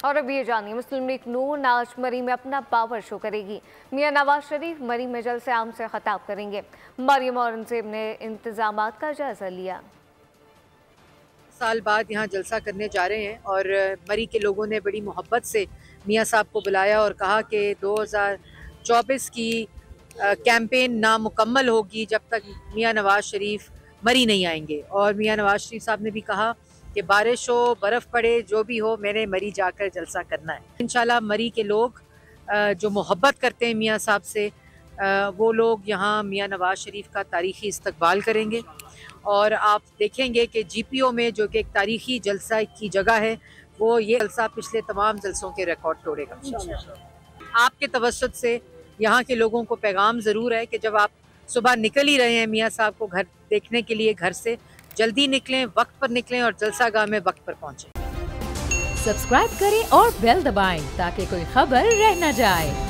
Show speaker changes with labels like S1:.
S1: और अब ये जानिए, मुस्लिम लीग नून आज मरी में अपना पावर शो करेगी। मियां नवाज शरीफ मरी में जलसे आम से खिताब करेंगे। मरियम औरंगजेब ने इंतजामात का जायजा लिया।
S2: साल बाद यहाँ जलसा करने जा रहे हैं और मरी के लोगों ने बड़ी मोहब्बत से मियां साहब को बुलाया और कहा कि 2024 की कैंपेन नामुकम्मल होगी जब तक मियां नवाज शरीफ मरी नहीं आएंगे। और मियां नवाज शरीफ साहब ने भी कहा कि बारिश हो, बर्फ़ पड़े, जो भी हो, मैंने मरी जाकर जलसा करना है। इंशाल्लाह मरी के लोग जो मोहब्बत करते हैं मियां साहब से, वो लोग यहाँ मियां नवाज शरीफ का तारीख़ी इस्तकबाल करेंगे। और आप देखेंगे कि GPO में जो कि एक तारीख़ी जलसा की जगह है, वो ये जलसा पिछले तमाम जलसों के रिकॉर्ड तोड़ेगा। आपके तवस्सुत से यहाँ के लोगों को पैगाम ज़रूर है कि जब आप सुबह निकल ही रहे हैं मियाँ साहब को घर देखने के लिए, घर से जल्दी निकलें, वक्त पर निकलें और जलसागाह में वक्त पर पहुँचें।
S3: सब्सक्राइब करें और बेल दबाएं ताकि कोई खबर रह न जाए।